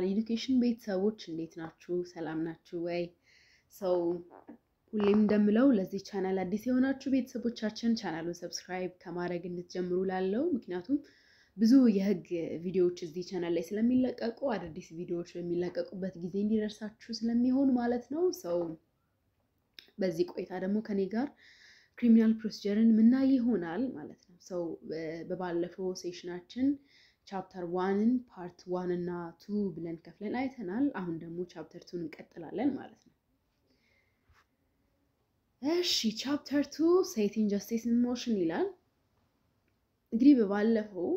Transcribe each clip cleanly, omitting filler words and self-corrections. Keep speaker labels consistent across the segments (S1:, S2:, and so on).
S1: ጀነራል ኤዱኬሽን ቤተሰቦች እንዴት ናችሁ? ሰላም ናችሁ ወይ? ሰው ሁሌም እንደምለው ለዚህ ቻናል አዲስ የሆናችሁ ቤተሰቦቻችን ቻናሉን ሰብስክራይብ ከማድረግ እንድትጀምሩ ላለው ምክንያቱም ብዙ የህግ ቪዲዮዎች እዚህ ቻናል ላይ ስለሚለቀቁ አዳዲስ ቪዲዮዎች በሚለቀቁበት ጊዜ እንዲደርሳችሁ ስለሚሆን ማለት ነው። ሰው በዚህ ቆይታ ደግሞ ከኔ ጋር ክሪሚናል ፕሮሲጀርን ምናይ ይሆናል ማለት ነው። ሰው በባለፈው ሴሽናችን ቻፕተር 1ን ፓርት 1 እና 2 ብለን ከፍለን አይተናል። አሁን ደግሞ ቻፕተር 2ን እንቀጥላለን ማለት ነው። እሺ ቻፕተር 2 ሴቲንግ ጀስቲስ ኢን ሞሽን ይላል። እንግዲህ በባለፈው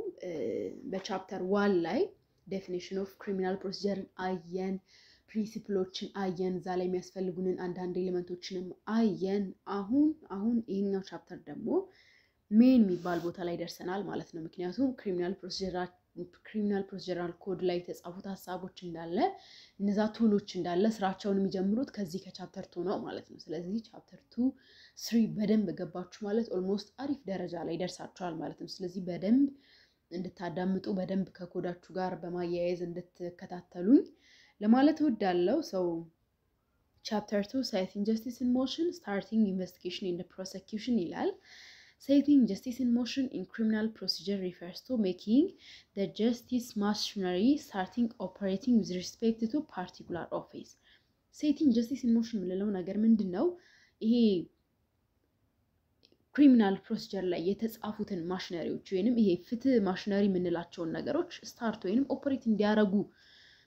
S1: በቻፕተር 1 ላይ ዴፊኒሽን ኦፍ ክሪሚናል ፕሮሲጀርን አየን፣ ፕሪንሲፕሎችን አየን፣ እዛ ላይ የሚያስፈልጉንን አንዳንድ ኤሌመንቶችንም አየን። አሁን ይሄኛው ቻፕተር ደግሞ ሜን የሚባል ቦታ ላይ ደርሰናል ማለት ነው። ምክንያቱም ክሪሚናል ፕሮሲጀራል ኮድ ላይ የተጻፉት ሀሳቦች እንዳለ እነዛ ቱሎች እንዳለ ስራቸውን የሚጀምሩት ከዚህ ከቻፕተር 2 ነው ማለት ነው። ስለዚህ ቻፕተር 2-3 በደንብ ገባችሁ ማለት ኦልሞስት አሪፍ ደረጃ ላይ ደርሳችኋል ማለት ነው። ስለዚህ በደንብ እንድታዳምጡ በደንብ ከኮዳችሁ ጋር በማያያዝ እንድትከታተሉኝ ለማለት እወዳለሁ። ሰው ቻፕተር 2 ሴቲንግ ጀስቲስ ኢን ሞሽን ስታርቲንግ ኢንቨስቲጌሽን ኢን ፕሮሰኪዩሽን ይላል። Setting justice in motion in criminal procedure refers to making the justice machinery starting operating with respect to particular offense. Setting justice in motion ምንለው ነገር ምንድነው? ይሄ ክሪሚናል ፕሮሲጀር ላይ የተጻፉትን ማሽነሪዎች ወይንም ይሄ ፍትህ ማሽነሪ የምንላቸውን ነገሮች ስታርት ወይንም ኦፐሬት እንዲያረጉ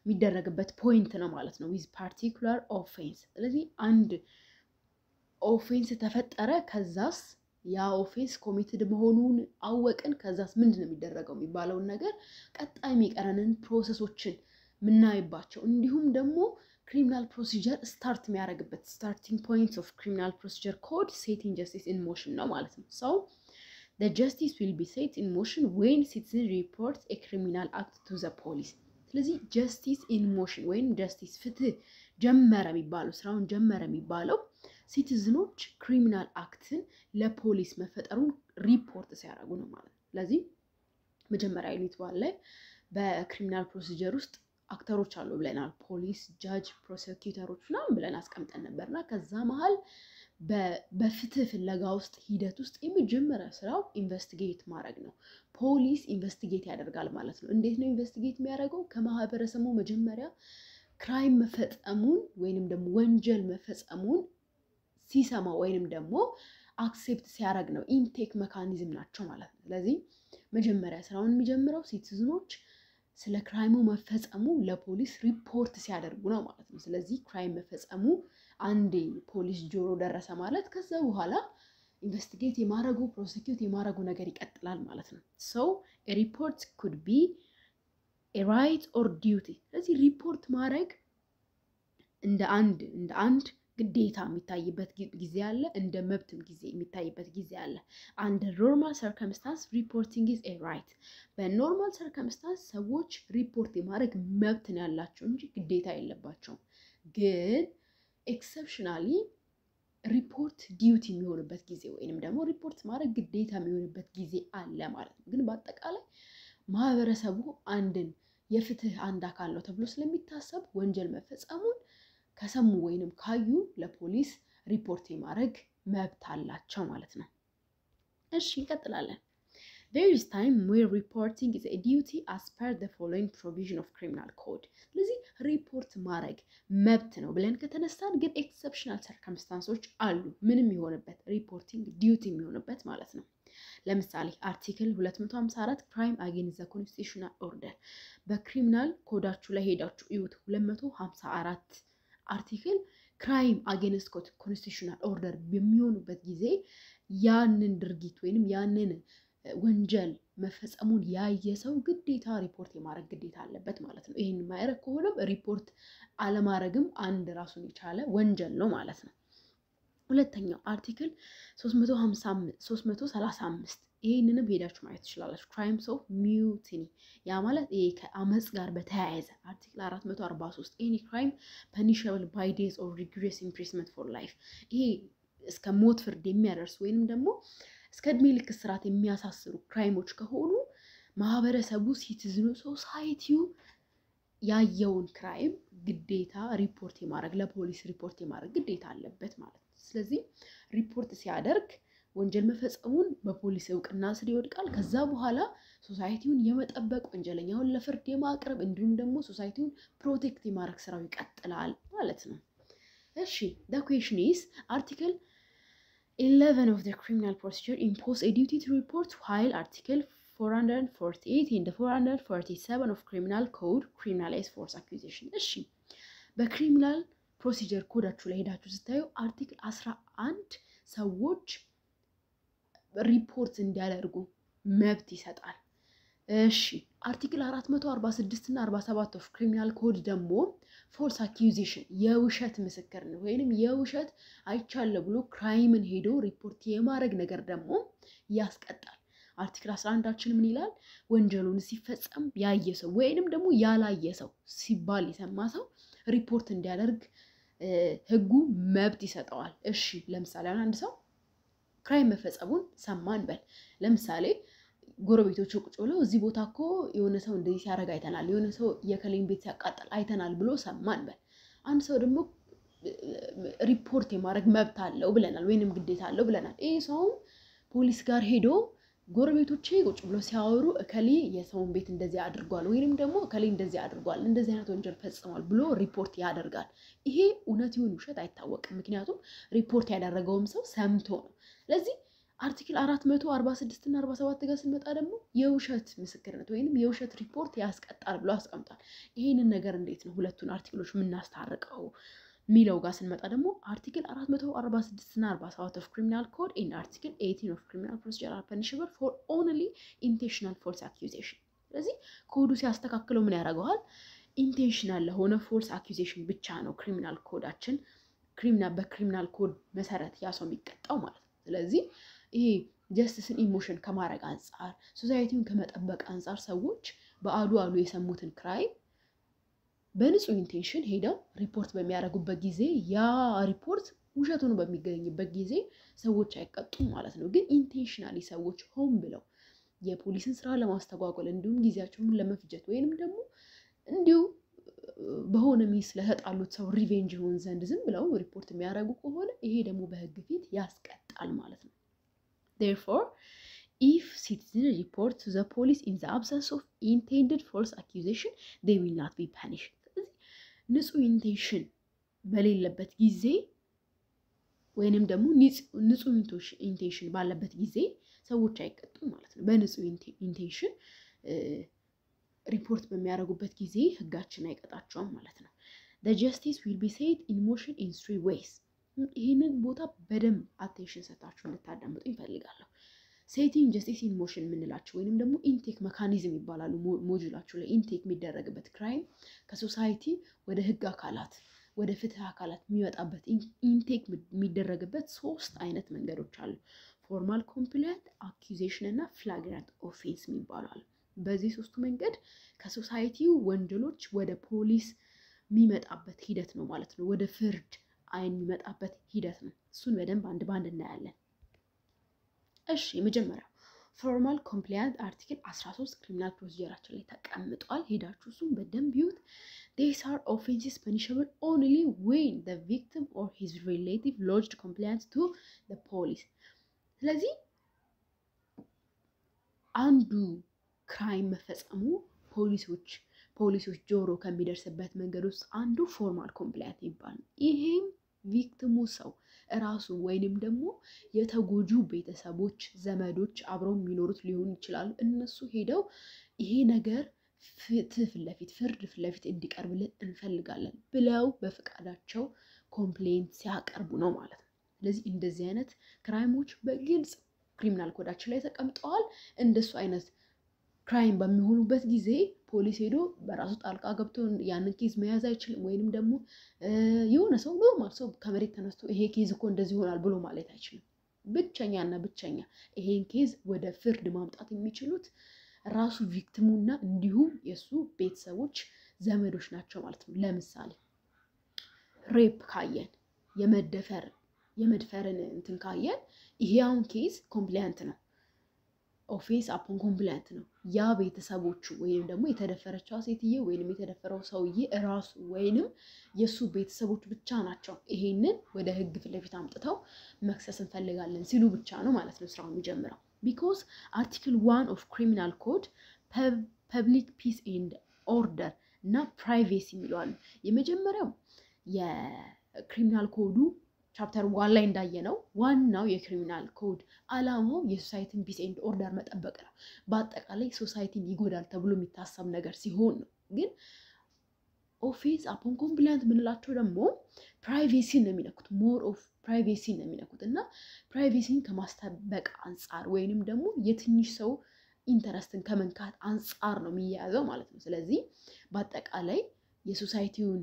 S1: የሚደረግበት ፖይንት ነው ማለት ነው። with particular offense። ስለዚህ አንድ ኦፌንስ ተፈጠረ ከዛስ ያ ኦፌንስ ኮሚትድ መሆኑን አወቅን ከዛስ ምንድነው የሚደረገው የሚባለውን ነገር ቀጣይ የሚቀረንን ፕሮሰሶችን ምናይባቸው እንዲሁም ደግሞ ክሪሚናል ፕሮሲጀር ስታርት የሚያደርግበት ስታርቲንግ ፖይንትስ ኦፍ ክሪሚናል ፕሮሲጀር ኮድ ሴቲንግ ጀስቲስ ኢን ሞሽን ነው ማለት ነው። So the justice will be set in motion when citizen reports a criminal act to the police. ስለዚህ ጀስቲስ ኢን ሞሽን ወይም ጀስቲስ ፍትህ ጀመረ የሚባለው ስራውን ጀመረ የሚባለው ሲቲዝኖች ክሪሚናል አክትን ለፖሊስ መፈጠሩን ሪፖርት ሲያደርጉ ነው ማለት ነው። ስለዚህ መጀመሪያ ዩኒት ዋን ላይ በክሪሚናል ፕሮሲጀር ውስጥ አክተሮች አሉ ብለናል። ፖሊስ፣ ጃጅ፣ ፕሮሲኪዩተሮች ምናምን ብለን አስቀምጠን ነበርና ከዛ መሃል በፍትህ ፍለጋ ውስጥ ሂደት ውስጥ የመጀመሪያ ስራው ኢንቨስቲጌት ማድረግ ነው። ፖሊስ ኢንቨስቲጌት ያደርጋል ማለት ነው። እንዴት ነው ኢንቨስቲጌት የሚያደርገው? ከማህበረሰቡ መጀመሪያ ክራይም መፈጸሙን ወይንም ደግሞ ወንጀል መፈጸሙን ሲሰማ ወይንም ደግሞ አክሴፕት ሲያደርግ ነው። ኢንቴክ ሜካኒዝም ናቸው ማለት ነው። ስለዚህ መጀመሪያ ስራውን የሚጀምረው ሲቲዝኖች ስለ ክራይሙ መፈጸሙ ለፖሊስ ሪፖርት ሲያደርጉ ነው ማለት ነው። ስለዚህ ክራይም መፈጸሙ አንዴ ፖሊስ ጆሮ ደረሰ ማለት ከዛ በኋላ ኢንቨስቲጌት የማድረጉ ፕሮሲኪዩት የማድረጉ ነገር ይቀጥላል ማለት ነው። So a report could be a right or duty። ስለዚህ ሪፖርት ማድረግ እንደ አንድ ግዴታ የሚታይበት ጊዜ አለ፣ እንደ መብትም ጊዜ የሚታይበት ጊዜ አለ። Under normal circumstance reporting is a right። በኖርማል ሰርከምስታንስ ሰዎች ሪፖርት የማድረግ መብት ነው ያላቸው እንጂ ግዴታ የለባቸውም። ግን ኤክሰፕሽናሊ ሪፖርት ዲዩቲ የሚሆንበት ጊዜ ወይንም ደግሞ ሪፖርት ማድረግ ግዴታ የሚሆንበት ጊዜ አለ ማለት ነው። ግን በአጠቃላይ ማህበረሰቡ አንድን የፍትህ አንድ አካል ነው ተብሎ ስለሚታሰብ ወንጀል መፈጸሙን ከሰሙ ወይንም ካዩ ለፖሊስ ሪፖርት የማድረግ መብት አላቸው ማለት ነው። እሺ እንቀጥላለን። There is time where reporting is a duty as per the following provision of criminal code። ስለዚህ ሪፖርት ማድረግ መብት ነው ብለን ከተነሳን ግን ኤክሰፕሽናል ሰርከምስታንሶች አሉ ምንም የሆነበት ሪፖርቲንግ ዲዩቲ የሚሆንበት ማለት ነው። ለምሳሌ አርቲክል 254 ክራይም አጌንስት ዘ ኮንስቲቱሽናል ኦርደር። በክሪሚናል ኮዳችሁ ላይ ሄዳችሁ እዩት። 254 አርቲክል ክራይም አጌንስት ኮንስቲቱሽናል ኦርደር በሚሆኑበት ጊዜ ያንን ድርጊት ወይንም ያንን ወንጀል መፈጸሙን ያየ ሰው ግዴታ ሪፖርት የማድረግ ግዴታ አለበት ማለት ነው። ይሄን ማይረግ ከሆነም ሪፖርት አለማድረግም አንድ ራሱን የቻለ ወንጀል ነው ማለት ነው። ሁለተኛው አርቲክል 335 ይሄንንም ሄዳችሁ ማየት ትችላላችሁ። ክራይምስ ኦፍ ሚውቲኒ ያ ማለት ይሄ ከአመጽ ጋር በተያያዘ አርቲክል 443 ኤኒ ክራይም ፐኒሸብል ባይ ዴዝ ኦፍ ሪግሬስ ኢምፕሪዝመንት ፎር ላይፍ ይሄ እስከ ሞት ፍርድ የሚያደርስ ወይንም ደግሞ እስከ እድሜ ልክ እስራት የሚያሳስሩ ክራይሞች ከሆኑ ማህበረሰቡ ሲቲዝኑ ሶሳይቲው ያየውን ክራይም ግዴታ ሪፖርት የማድረግ ለፖሊስ ሪፖርት የማድረግ ግዴታ አለበት ማለት ነው። ስለዚህ ሪፖርት ሲያደርግ ወንጀል መፈጸሙን በፖሊስ እውቅና ስር ይወድቃል። ከዛ በኋላ ሶሳይቲውን የመጠበቅ ወንጀለኛውን ለፍርድ የማቅረብ እንዲሁም ደግሞ ሶሳይቲውን ፕሮቴክት የማድረግ ስራው ይቀጥላል ማለት ነው። እሺ the question is article 11 of the criminal procedure impose a duty to report while article 448 and 447 of criminal code criminalize false accusation። እሺ በክሪሚናል ፕሮሲጀር ኮዳችሁ ላይ ሄዳችሁ ስታዩ አርቲክል 11 ሰዎች ሪፖርት እንዲያደርጉ መብት ይሰጣል። እሺ አርቲክል 446 እና 47 ኦፍ ክሪሚናል ኮድ ደግሞ ፎልስ አኪዩዜሽን የውሸት ምስክርነት ወይንም የውሸት አይቻለ ብሎ ክራይምን ሄዶ ሪፖርት የማድረግ ነገር ደግሞ ያስቀጣል። አርቲክል 11ችን ምን ይላል? ወንጀሉን ሲፈጸም ያየ ሰው ወይንም ደግሞ ያላየ ሰው ሲባል የሰማ ሰው ሪፖርት እንዲያደርግ ህጉ መብት ይሰጠዋል። እሺ ለምሳሌ አንድ ሰው ክራይም መፈጸሙን ሰማን በል። ለምሳሌ ጎረቤቶቹ ቁጭ ብለው እዚህ ቦታ እኮ የሆነ ሰው እንደዚህ ሲያረጋ አይተናል፣ የሆነ ሰው የከሌን ቤት ሲያቃጥል አይተናል ብሎ ሰማን በል። አንድ ሰው ደግሞ ሪፖርት የማድረግ መብት አለው ብለናል ወይንም ግዴታ አለው ብለናል። ይሄ ሰው ፖሊስ ጋር ሄዶ ጎረቤቶቼ ቁጭ ብለው ሲያወሩ እከሌ የሰውን ቤት እንደዚህ አድርጓል ወይንም ደግሞ እከሌ እንደዚህ አድርጓል እንደዚህ አይነት ወንጀል ፈጽሟል ብሎ ሪፖርት ያደርጋል። ይሄ እውነት ይሁን ውሸት አይታወቅም፣ ምክንያቱም ሪፖርት ያደረገውም ሰው ሰምቶ ነው። ስለዚህ አርቲክል 446 እና 47 ጋር ስንመጣ ደግሞ የውሸት ምስክርነት ወይንም የውሸት ሪፖርት ያስቀጣል ብሎ አስቀምጧል። ይሄንን ነገር እንዴት ነው ሁለቱን አርቲክሎች የምናስታርቀው ሚለው ጋር ስንመጣ ደግሞ አርቲክል 446 እና 47 of criminal code and article 18 of criminal procedure are punishable for only intentional false accusation። ስለዚህ ኮዱ ሲያስተካክለው ምን ያደርገዋል? ኢንቴንሽናል ለሆነ false accusation ብቻ ነው ክሪሚናል ኮዳችን በክሪሚናል ኮድ መሰረት ያ ሰው የሚቀጣው ማለት ነው። ስለዚህ ይሄ ጀስቲስን ኢሞሽን ከማድረግ አንፃር ሶሳይቲውን ከመጠበቅ አንፃር ሰዎች በአሉ የሰሙትን ክራይም በንጹህ ኢንቴንሽን ሄደው ሪፖርት በሚያደርጉበት ጊዜ ያ ሪፖርት ውሸት ሆኖ በሚገኝበት ጊዜ ሰዎች አይቀጡም ማለት ነው። ግን ኢንቴንሽናሊ ሰዎች ሆን ብለው የፖሊስን ስራ ለማስተጓጎል እንዲሁም ጊዜያቸውን ለመፍጀት ወይንም ደግሞ እንዲሁ በሆነ ሚስ ለተጣሉት ሰው ሪቬንጅ ይሆን ዘንድ ዝም ብለው ሪፖርት የሚያደርጉ ከሆነ ይሄ ደግሞ በህግ ፊት ያስቀጣል ማለት ነው። Therefore, if citizens report to the police in the absence of intended false accusation, they will not be punished. ንጹህ ኢንቴንሽን በሌለበት ጊዜ ወይንም ደግሞ ንጹህ ኢንቴንሽን ባለበት ጊዜ ሰዎች አይቀጡም ማለት ነው። በንጹህ ኢንቴንሽን ሪፖርት በሚያደርጉበት ጊዜ ህጋችን አይቀጣቸውም ማለት ነው። The justice will be set in motion in 3 ways. ይሄንን ቦታ በደንብ አቴንሽን ሰጣችሁ እንድታዳምጡ ይፈልጋለሁ። ሴቲንግ ጀስቲስ ኢን ሞሽን የምንላቸው ወይንም ደግሞ ኢንቴክ መካኒዝም ይባላሉ። ሞጁላችሁ ላይ ኢንቴክ የሚደረግበት ክራይም ከሶሳይቲ ወደ ህግ አካላት ወደ ፍትህ አካላት የሚወጣበት ኢንቴክ የሚደረግበት 3 አይነት መንገዶች አሉ። ፎርማል ኮምፕላንት፣ አኪዩዜሽን እና ፍላግራንት ኦፌንስ የሚባላሉ። በዚህ 3ቱ መንገድ ከሶሳይቲው ወንጀሎች ወደ ፖሊስ የሚመጣበት ሂደት ነው ማለት ነው። ወደ ፍርድ አይን የሚመጣበት ሂደት ነው። እሱን በደንብ አንድ ባንድ እናያለን። እሺ የመጀመሪያው ፎርማል ኮምፕላያንት አርቲክል 13 ክሪሚናል ፕሮሲጀራችን ላይ ተቀምጧል። ሄዳችሁ እሱን በደንብ ይዩት። These are offenses punishable only when the victim or his relative lodged complaints to the police። ስለዚህ አንዱ ክራይም መፈጸሙ ፖሊሶች ጆሮ ከሚደርስበት መንገድ ውስጥ አንዱ ፎርማል ኮምፕላያንት ይባላል። ይሄም ቪክቲሙ ሰው ራሱ ወይንም ደግሞ የተጎጁ ቤተሰቦች ዘመዶች አብረው የሚኖሩት ሊሆኑ ይችላሉ። እነሱ ሄደው ይሄ ነገር ፍርድ ፊት ለፊት እንዲቀርብልን እንፈልጋለን ብለው በፍቃዳቸው ኮምፕሌንት ሲያቀርቡ ነው ማለት ነው። ስለዚህ እንደዚህ አይነት ክራይሞች በግልጽ ክሪሚናል ኮዳችን ላይ ተቀምጠዋል። እንደሱ አይነት ክራይም በሚሆኑበት ጊዜ ፖሊስ ሄዶ በራሱ ጣልቃ ገብቶ ያንን ኬዝ መያዝ አይችልም። ወይንም ደግሞ የሆነ ሰው ኖርማል ሰው ከመሬት ተነስቶ ይሄ ኬዝ እኮ እንደዚህ ይሆናል ብሎ ማለት አይችልም። ብቸኛ ይሄን ኬዝ ወደ ፍርድ ማምጣት የሚችሉት ራሱ ቪክቲሙና እንዲሁም የሱ ቤተሰቦች ዘመዶች ናቸው ማለት ነው። ለምሳሌ ሬፕ ካየን የመድፈርን እንትን ካየን ይሄ አሁን ኬዝ ኮምፕላያንት ነው። ኦፌንስ አፖን ኮምፕላያንት ነው። ያ ቤተሰቦቹ ወይንም ደግሞ የተደፈረችው ሴትዬ ወይንም የተደፈረው ሰውዬ እራሱ ወይንም የሱ ቤተሰቦች ብቻ ናቸው ይሄንን ወደ ህግ ፊት ለፊት አምጥተው መክሰስ እንፈልጋለን ሲሉ ብቻ ነው ማለት ነው ስራው የሚጀምረው። ቢኮዝ አርቲክል 1 ኦፍ ክሪሚናል ኮድ ፐብሊክ ፒስ ኤንድ ኦርደር እና ፕራይቬሲ የሚለዋሉ። የመጀመሪያው የክሪሚናል ኮዱ ቻፕተር 1 ላይ እንዳየነው ዋናው የክሪሚናል ኮድ አላማው የሶሳይቲን ፒስ ኤንድ ኦርደር መጠበቅ ነው። በአጠቃላይ ሶሳይቲን ይጎዳል ተብሎ የሚታሰብ ነገር ሲሆን ነው። ግን ኦፌንስ አፖን ኮምፕላያንት የምንላቸው ደግሞ ፕራይቬሲን ነው የሚነኩት። ሞር ኦፍ ፕራይቬሲን ነው የሚነኩት እና ፕራይቬሲን ከማስጠበቅ አንጻር ወይንም ደግሞ የትንሽ ሰው ኢንተረስትን ከመንካት አንጻር ነው የሚያያዘው ማለት ነው። ስለዚህ በአጠቃላይ የሶሳይቲውን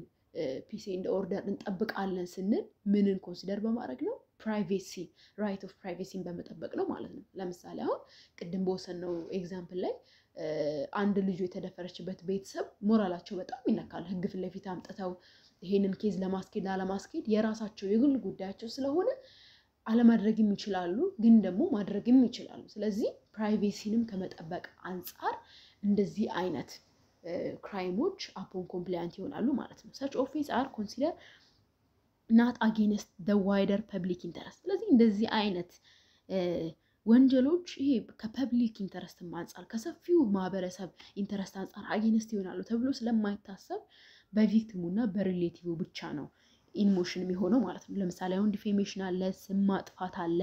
S1: ፒስ ኤንድ ኦርደር እንጠብቃለን ስንል ምንን ኮንሲደር በማድረግ ነው? ፕራይቬሲ ራይት ኦፍ ፕራይቬሲን በመጠበቅ ነው ማለት ነው። ለምሳሌ አሁን ቅድም በወሰነው ኤግዛምፕል ላይ አንድ ልጁ የተደፈረችበት ቤተሰብ ሞራላቸው በጣም ይነካል። ህግ ፊት ለፊት አምጥተው ይሄንን ኬዝ ለማስኬድ ላለማስኬድ የራሳቸው የግል ጉዳያቸው ስለሆነ አለማድረግም ይችላሉ፣ ግን ደግሞ ማድረግም ይችላሉ። ስለዚህ ፕራይቬሲንም ከመጠበቅ አንጻር እንደዚህ አይነት ክራይሞች አፖን ኮምፕላያንት ይሆናሉ ማለት ነው። such offenses are considered not against the wider public interest። ስለዚህ እንደዚህ አይነት ወንጀሎች ይሄ ከፐብሊክ ኢንተረስት አንጻር ከሰፊው ማህበረሰብ ኢንተረስት አንጻር አጌንስት ይሆናሉ ተብሎ ስለማይታሰብ በቪክቲሙና በሪሌቲቭ ብቻ ነው ኢንሞሽን የሚሆነው ማለት ነው። ለምሳሌ አሁን ዲፌሜሽን አለ፣ ስም ማጥፋት አለ፣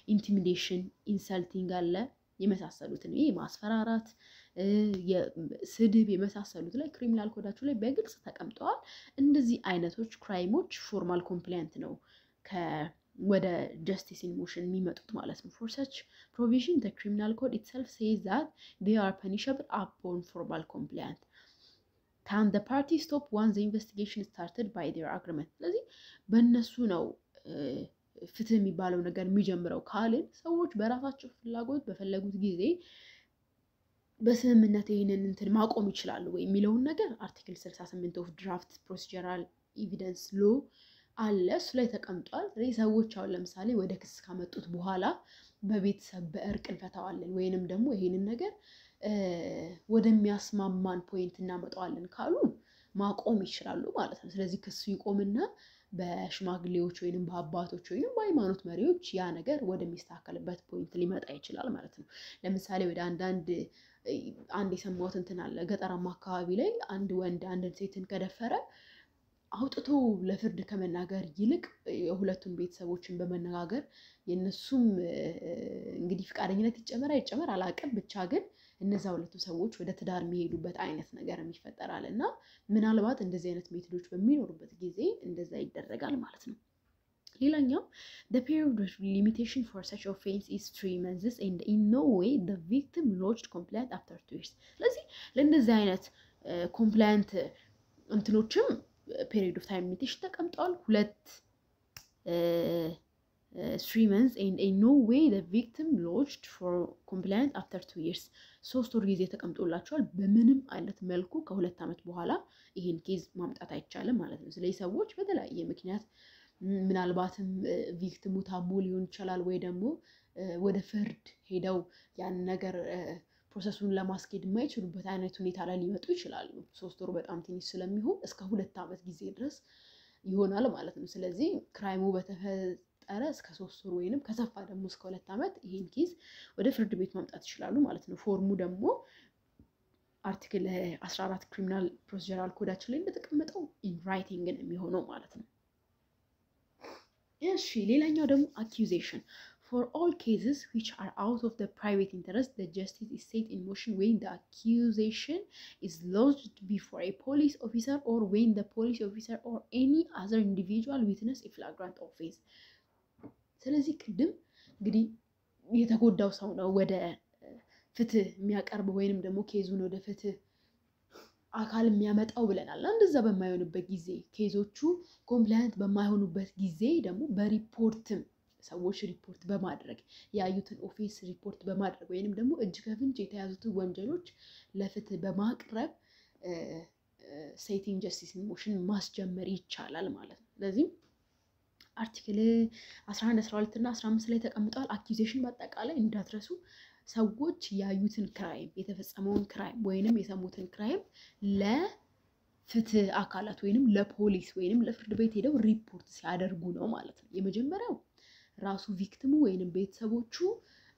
S1: ኢንቲሚዴሽን፣ ኢንሰልቲንግ አለ የመሳሰሉትን ይሄ ማስፈራራት፣ ስድብ የመሳሰሉት ላይ ክሪሚናል ኮዳቸው ላይ በግልጽ ተቀምጠዋል። እንደዚህ አይነቶች ክራይሞች ፎርማል ኮምፕላያንት ነው ወደ ጀስቲስ ኢን ሞሽን የሚመጡት ማለት ነው። for such provision the criminal code itself says that they are punishable upon formal compliance. Can the party stop once the investigation started by their agreement? ስለዚህ በእነሱ ነው ፍትህ የሚባለው ነገር የሚጀምረው ካልን ሰዎች በራሳቸው ፍላጎት በፈለጉት ጊዜ በስምምነት ይሄንን እንትን ማቆም ይችላሉ ወይ የሚለውን ነገር አርቲክል 68 ኦፍ ድራፍት ፕሮሲጀራል ኤቪደንስ ሎ አለ፣ እሱ ላይ ተቀምጧል። ስለዚህ ሰዎች አሁን ለምሳሌ ወደ ክስ ካመጡት በኋላ በቤተሰብ በእርቅ እንፈታዋለን ወይንም ደግሞ ይሄንን ነገር ወደሚያስማማን ፖይንት እናመጣዋለን ካሉ ማቆም ይችላሉ ማለት ነው። ስለዚህ ክሱ ይቆምና በሽማግሌዎች ወይንም በአባቶች ወይንም በሃይማኖት መሪዎች ያ ነገር ወደሚስተካከልበት ፖይንት ሊመጣ ይችላል ማለት ነው። ለምሳሌ ወደ አንድ የሰማሁት እንትን አለ፣ ገጠራማ አካባቢ ላይ አንድ ወንድ አንድ ሴትን ከደፈረ አውጥቶ ለፍርድ ከመናገር ይልቅ የሁለቱም ቤተሰቦችን በመነጋገር የነሱም እንግዲህ ፍቃደኝነት ይጨመር አላውቅም፣ ብቻ ግን እነዛ ሁለቱ ሰዎች ወደ ትዳር የሚሄዱበት አይነት ነገር ይፈጠራል እና ምናልባት እንደዚህ አይነት ሜቶዶች በሚኖሩበት ጊዜ እንደዛ ይደረጋል ማለት ነው። ሌላኛው the period of limitation for such offense is 3 months and in no way the victim lodged complaint after 2 years። ስለዚህ ለእንደዚህ አይነት ኮምፕላያንት እንትኖችም period of time limitation ተቀምጧል። 3 months and in no way the victim lodged for complaint after 2 years 3 ወር ጊዜ ተቀምጦላቸዋል። በምንም አይነት መልኩ ከ2 ዓመት በኋላ ይሄን ኬዝ ማምጣት አይቻልም ማለት ነው። ስለዚህ ሰዎች በተለያየ ምክንያት ምናልባትም ቪክቲሙ ታሞ ሊሆን ይችላል ወይ ደግሞ ወደ ፍርድ ሄደው ያን ነገር ፕሮሰሱን ለማስኬድ የማይችሉበት አይነት ሁኔታ ላይ ሊመጡ ይችላሉ። 3 ወር በጣም ትንሽ ስለሚሆን እስከ 2 ዓመት ጊዜ ድረስ ይሆናል ማለት ነው። ስለዚህ ክራይሙ በተፈጠረ እስከ 3 ወር ወይንም ከሰፋ ደግሞ እስከ 2 ዓመት ይሄን ኬዝ ወደ ፍርድ ቤት ማምጣት ይችላሉ ማለት ነው። ፎርሙ ደግሞ አርቲክል 14 ክሪሚናል ፕሮሲጀራል ኮዳችን ላይ እንደተቀመጠው ኢን ራይቲንግ ነው የሚሆነው ማለት ነው። እሺ ሌላኛው ደግሞ accusation for all cases which are out of the private interest the justice is set in motion when the accusation is lodged before a police officer or when the police officer or any other individual witness a flagrant offense። ስለዚህ ቅድም እንግዲህ የተጎዳው ሰው ነው ወደ ፍትህ የሚያቀርበው ወይንም ደግሞ ኬዙን ወደ ፍትህ አካል የሚያመጣው ብለናል። እንደዛ በማይሆንበት ጊዜ ኬዞቹ ኮምፕላያንት በማይሆኑበት ጊዜ ደግሞ በሪፖርትም ሰዎች ሪፖርት በማድረግ ያዩትን ኦፌንስ ሪፖርት በማድረግ ወይንም ደግሞ እጅ ከፍንጅ የተያዙትን ወንጀሎች ለፍትህ በማቅረብ ሴቲንግ ጀስቲስ ኢን ሞሽን ማስጀመር ይቻላል ማለት ነው። ስለዚህ አርቲክል 11 12 እና 15 ላይ ተቀምጧል። አኪዩዜሽን በአጠቃላይ እንዳትረሱ ሰዎች ያዩትን ክራይም የተፈጸመውን ክራይም ወይንም የሰሙትን ክራይም ለፍትህ አካላት ወይንም ለፖሊስ ወይንም ለፍርድ ቤት ሄደው ሪፖርት ሲያደርጉ ነው ማለት ነው። የመጀመሪያው ራሱ ቪክቲሙ ወይንም ቤተሰቦቹ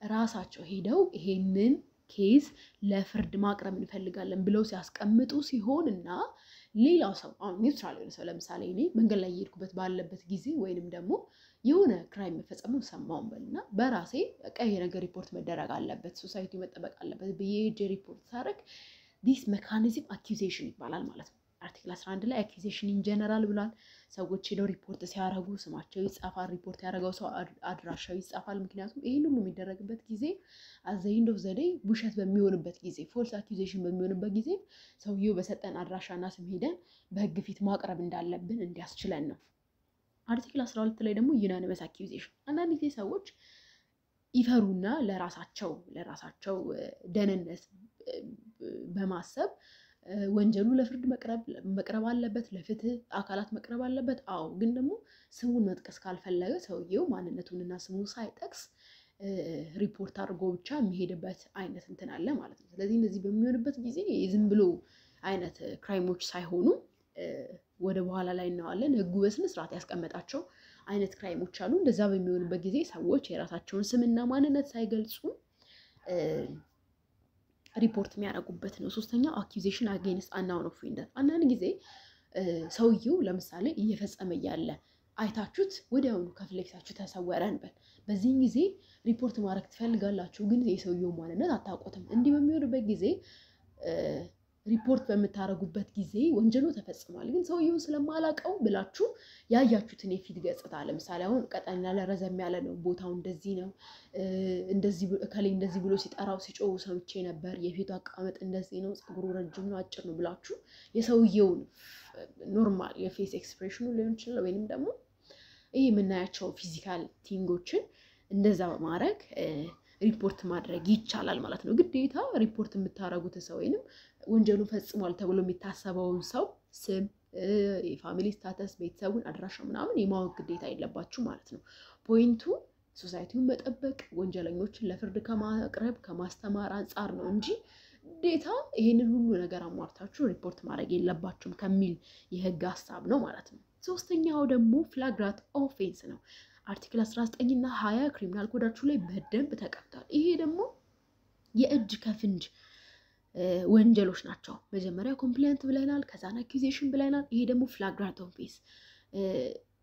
S1: ራሳቸው ሄደው ይሄንን ኬዝ ለፍርድ ማቅረብ እንፈልጋለን ብለው ሲያስቀምጡ ሲሆን እና ሌላው ሰው አሁን ኒውትራል የሆነ ሰው ለምሳሌ እኔ መንገድ ላይ እየሄድኩበት ባለበት ጊዜ ወይንም ደግሞ የሆነ ክራይም መፈጸሙን ሰማውን በልና በራሴ በቃ ይሄ ነገር ሪፖርት መደረግ አለበት፣ ሶሳይቲ መጠበቅ አለበት ብዬ ሪፖርት ሳደርግ ዲስ ሜካኒዝም አኪዜሽን ይባላል ማለት ነው። አርቲክል 11 ላይ አኪዜሽን ኢን ጀነራል ብሏል። ሰዎች ሄደው ሪፖርት ሲያደርጉ ስማቸው ይጻፋል፣ ሪፖርት ያደረገው ሰው አድራሻው ይጻፋል። ምክንያቱም ይሄን ሁሉ የሚደረግበት ጊዜ አት ዘ ኤንድ ኦፍ ዘ ዴይ ውሸት በሚሆንበት ጊዜ ፎልስ አኪዜሽን በሚሆንበት ጊዜ ሰውየው በሰጠን አድራሻና ስም ሄደን በህግ ፊት ማቅረብ እንዳለብን እንዲያስችለን ነው። አርቲክል 12 ላይ ደግሞ ዩናኒመስ አኪዜሽን አንዳንድ ጊዜ ሰዎች ይፈሩና ለራሳቸው ደህንነት በማሰብ ወንጀሉ ለፍርድ መቅረብ አለበት፣ ለፍትህ አካላት መቅረብ አለበት። አዎ ግን ደግሞ ስሙን መጥቀስ ካልፈለገ ሰውየው ማንነቱንና ስሙን ሳይጠቅስ ሪፖርት አድርጎ ብቻ የሚሄድበት አይነት እንትን አለ ማለት ነው። ስለዚህ እንደዚህ በሚሆንበት ጊዜ ዝም ብሎ አይነት ክራይሞች ሳይሆኑ ወደ በኋላ ላይ እናዋለን ህጉ በስነ ስርዓት ያስቀመጣቸው አይነት ክራይሞች አሉ። እንደዛ በሚሆንበት ጊዜ ሰዎች የራሳቸውን ስምና ማንነት ሳይገልጹ ሪፖርት የሚያደርጉበት ነው። ሶስተኛው አኪዜሽን አጌንስት አናውን ኦፌንደር። አንዳንድ ጊዜ ሰውየው ለምሳሌ እየፈጸመ ያለ አይታችሁት ወዲያውኑ ከፊት ለፊታችሁ ተሰወረ እንበል። በዚህን ጊዜ ሪፖርት ማድረግ ትፈልጋላችሁ፣ ግን የሰውየው ማንነት አታውቁትም። እንዲህ በሚሆንበት ጊዜ ሪፖርት በምታደርጉበት ጊዜ ወንጀሉ ተፈጽሟል፣ ግን ሰውየውን ስለማላውቀው ብላችሁ ያያችሁትን የፊት ገጽታ ለምሳሌ አሁን ቀጠን ያለ ረዘም ያለ ነው፣ ቦታው እንደዚህ ነው፣ እንደዚህ ብሎ ሲጠራው ሲጮው ሰምቼ ነበር፣ የፊቱ አቀማመጥ እንደዚህ ነው፣ ፀጉሩ ረጅም ነው አጭር ነው ብላችሁ የሰውየውን ኖርማል የፌስ ኤክስፕሬሽኑ ሊሆን ይችላል ወይንም ደግሞ ይሄ የምናያቸው ፊዚካል ቲንጎችን እንደዛ በማድረግ ሪፖርት ማድረግ ይቻላል ማለት ነው። ግዴታ ሪፖርት የምታደርጉት ሰው ወይንም ወንጀሉ ፈጽሟል ተብሎ የሚታሰበውን ሰው ስም፣ የፋሚሊ ስታተስ፣ ቤተሰቡን አድራሻ ምናምን የማወቅ ግዴታ የለባችሁ ማለት ነው። ፖይንቱ ሶሳይቲውን መጠበቅ፣ ወንጀለኞችን ለፍርድ ከማቅረብ ከማስተማር አንጻር ነው እንጂ ግዴታ ይሄንን ሁሉ ነገር አሟርታችሁ ሪፖርት ማድረግ የለባችሁም ከሚል የህግ ሀሳብ ነው ማለት ነው። ሶስተኛው ደግሞ ፍላግራንት ኦፌንስ ነው። አርቲክል 19 እና 20 ክሪሚናል ኮዳችሁ ላይ በደንብ ተቀምጧል። ይሄ ደግሞ የእጅ ከፍንጅ ወንጀሎች ናቸው። መጀመሪያ ኮምፕሌንት ብለናል፣ ከዛን አኪዜሽን ብለናል። ይሄ ደግሞ ፍላግራንት ኦፌንስ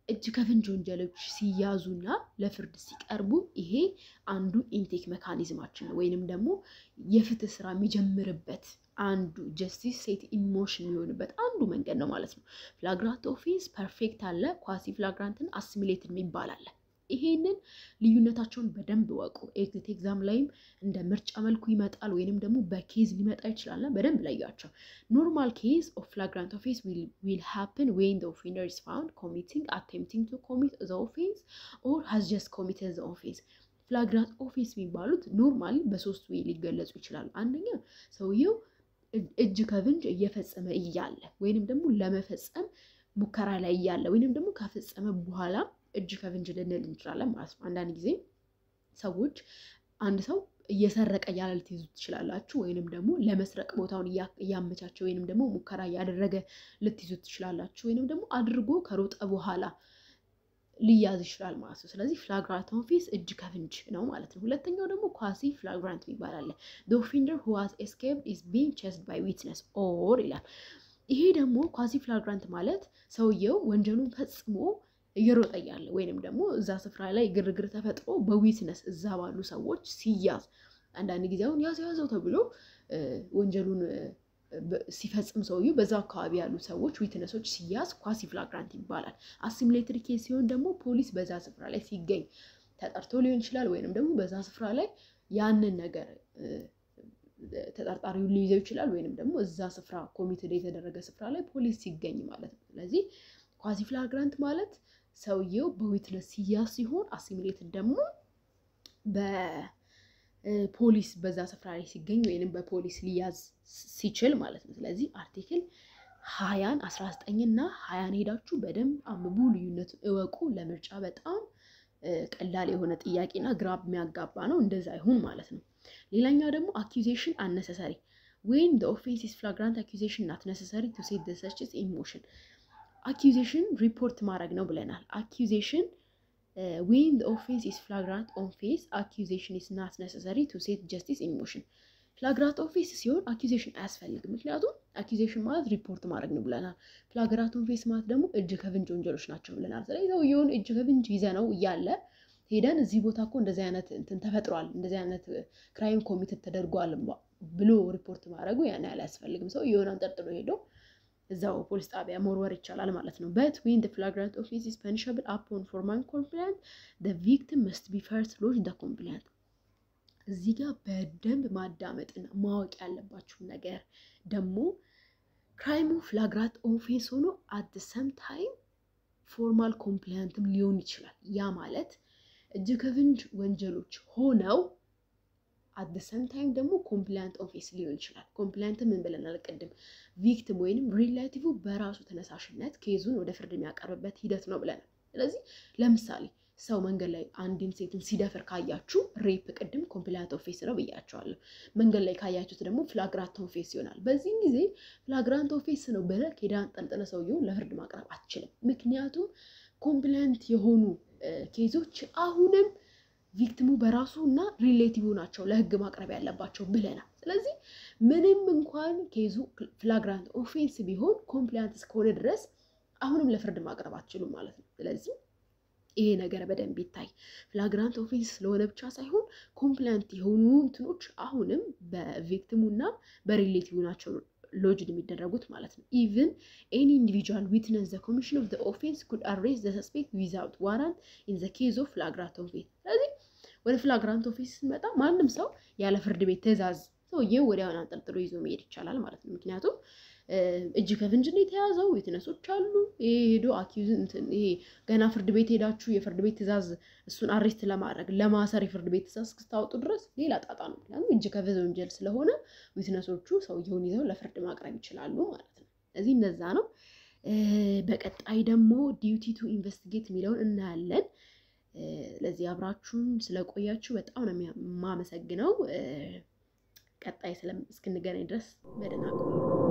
S1: እጅ ከፍንጅ ወንጀሎች ሲያዙና ለፍርድ ሲቀርቡ ይሄ አንዱ ኢንቴክ ሜካኒዝማችን ነው፣ ወይንም ደግሞ የፍትህ ስራ የሚጀምርበት አንዱ ጀስቲስ ሴት ኢን ሞሽን የሚሆንበት አንዱ መንገድ ነው ማለት ነው። ፍላግራንት ኦፌንስ ፐርፌክት አለ፣ ኳሲ ፍላግራንትን አሲሚሌትድ የሚባል አለ። ይሄንን ልዩነታቸውን በደንብ ወቁ። ኤግዚት ኤግዛም ላይም እንደ ምርጫ መልኩ ይመጣል ወይንም ደግሞ በኬዝ ሊመጣ ይችላልና በደንብ ለያቸው። ኖርማል ኬዝ ኦፍ ፍላግራንት ኦፌንስ will happen when the offender is found committing, attempting to commit the offense or has just committed the offense. ፍላግራንት ኦፌንስ የሚባሉት ኖርማሊ በሶስት ወይ ሊገለጹ ይችላሉ። አንደኛ ሰውየው እጅ ከፍንጅ እየፈጸመ እያለ ወይንም ደግሞ ለመፈጸም ሙከራ ላይ እያለ ወይንም ደግሞ ከፈጸመ በኋላ እጅ ከፍንጅ ልንል እንችላለን ማለት ነው። አንዳንድ ጊዜ ሰዎች አንድ ሰው እየሰረቀ ያለ ልትይዙ ትችላላችሁ፣ ወይንም ደግሞ ለመስረቅ ቦታውን እያመቻቸ ወይንም ደግሞ ሙከራ እያደረገ ልትይዙ ትችላላችሁ፣ ወይንም ደግሞ አድርጎ ከሮጠ በኋላ ሊያዝ ይችላል ማለት ነው። ስለዚህ ፍላግራንት ኦፌንስ እጅ ከፍንጅ ነው ማለት ነው። ሁለተኛው ደግሞ ኳሲ ፍላግራንት ይባላል። the offender who has escaped is being chased by witness or ይላል። ይሄ ደግሞ ኳሲ ፍላግራንት ማለት ሰውየው ወንጀሉን ፈጽሞ እየሮጠ ያለ ወይንም ደግሞ እዛ ስፍራ ላይ ግርግር ተፈጥሮ በዊትነስ እዛ ባሉ ሰዎች ሲያዝ፣ አንዳንድ ጊዜ አሁን ያዘው ተብሎ ወንጀሉን ሲፈጽም ሰውየው በዛ አካባቢ ያሉ ሰዎች ዊትነሶች ሲያዝ ኳሲ ፍላግራንት ይባላል። አሲሚሌትድ ኬስ ሲሆን ደግሞ ፖሊስ በዛ ስፍራ ላይ ሲገኝ ተጠርቶ ሊሆን ይችላል፣ ወይንም ደግሞ በዛ ስፍራ ላይ ያንን ነገር ተጠርጣሪውን ሊይዘው ይችላል፣ ወይንም ደግሞ እዛ ስፍራ ኮሚትድ የተደረገ ስፍራ ላይ ፖሊስ ሲገኝ ማለት ነው። ስለዚህ ኳሲ ፍላግራንት ማለት ሰውየው በዊትነስ ሲያዝ ሲሆን አሲሚሌትድ ደግሞ በፖሊስ በዛ ስፍራ ላይ ሲገኝ ወይንም በፖሊስ ሊያዝ ሲችል ማለት ነው። ስለዚህ አርቲክል 20 19 እና 20 ሄዳችሁ በደንብ አንብቡ፣ ልዩነቱን እወቁ። ለምርጫ በጣም ቀላል የሆነ ጥያቄና ግራ የሚያጋባ ነው፣ እንደዛ ይሁን ማለት ነው። ሌላኛው ደግሞ accusation unnecessary when the offense is flagrant accusation not necessary to set the such in motion accusation report ማድረግ ነው ብለናል accusation when the offense is flagrant offense accusation is not necessary to set justice in motion flagrant offense ሲሆን accusation አያስፈልግም ምክንያቱም accusation ማለት ሪፖርት ማድረግ ነው ብለናል flagrant offense ማለት ደግሞ እጅ ከፍንጅ ወንጀሎች ናቸው ብለናል ስለዚህ ሰውየውን እጅ ከፍንጅ ይዘነው እያለ ሄደን እዚህ ቦታ እኮ እንደዚህ አይነት እንትን ተፈጥሯል እንደዚህ አይነት ክራይም ኮሚትድ ተደርጓል ብሎ ሪፖርት ማድረጉ ያን ያህል አያስፈልግም ሰውየውን አንጠርጥሮ ሄዶ እዛው ፖሊስ ጣቢያ መወርወር ይቻላል ማለት ነው but when the flagrant offense is punishable upon formal complaint the victim must be first lodge the complaint እዚህ ጋር በደንብ ማዳመጥና ማወቅ ያለባችሁ ነገር ደግሞ ክራይሙ flagrant offense ሆኖ at the same time formal complaintም ሊሆን ይችላል ያ ማለት እጅ ከፍንጅ ወንጀሎች ሆነው at the same time ደግሞ complaint offense ሊሆን ይችላል complaint ምን ብለናል ቀደም victim ወይንም relative በራሱ ተነሳሽነት ኬዙን ወደ ፍርድ የሚያቀርብበት ሂደት ነው ብለናል ስለዚህ ለምሳሌ ሰው መንገድ ላይ አንድን ሴትን ሲደፍር ካያችሁ ሬፕ ቀደም complaint offense ነው ብያቸዋለሁ መንገድ ላይ ካያችሁት ደግሞ flagrant offense ይሆናል በዚህ ጊዜ flagrant offense ነው ብለ ኬዳን ጠንጥለ ሰውየው ለፍርድ ማቅረብ አትችልም ምክንያቱም complaint የሆኑ ኬዞች አሁንም ቪክቲሙ በራሱና ሪሌቲቭ ናቸው ለህግ ማቅረብ ያለባቸው ብለናል ስለዚህ ምንም እንኳን ኬዙ ፍላግራንት ኦፌንስ ቢሆን ኮምፕላይንት እስከሆነ ድረስ አሁንም ለፍርድ ማቅረብ አትችሉም ማለት ነው ስለዚህ ይሄ ነገር በደንብ ይታይ ፍላግራንት ኦፌንስ ስለሆነ ብቻ ሳይሆን ኮምፕላይንት የሆኑ እንትኖች አሁንም በቪክቲሙና በሪሌቲቭ ናቸው lodged የሚደረጉት ማለት ነው even any individual witness the commission of the offense could arrest the suspect without warrant in the case of flagrant offense ስለዚህ ወደ flagrant offense መጣ ማንንም ሰው ያለ ፍርድ ቤት ትዕዛዝ ሰውየው ወዲያውኑ አንጠልጥሎ ይዞ መሄድ ይቻላል ማለት ነው ምክንያቱም እጅ ከፍንጅ ነው የተያዘው ዊትነሶች አሉ ሄዶ አኪዩዝ እንትን ይሄ ገና ፍርድ ቤት ሄዳችሁ የፍርድ ቤት ትዕዛዝ እሱን አሬስት ለማድረግ ለማሰር የፍርድ ቤት ትዕዛዝ እስክታወጡ ድረስ ሌላ ጣጣ ነው ማለት እጅ ከፍንጅ ወንጀል ስለሆነ ዊትነሶቹ ሰውየውን ይዘው ለፍርድ ማቅረብ ይችላሉ ማለት ነው እዚህ እንደዛ ነው በቀጣይ ደግሞ ዲዩቲ ቱ ኢንቨስቲጌት የሚለውን እናያለን ለዚህ አብራችሁን ስለቆያችሁ በጣም ነው የማመሰግነው ቀጣይ እስክንገናኝ ድረስ በደህና ቆዩ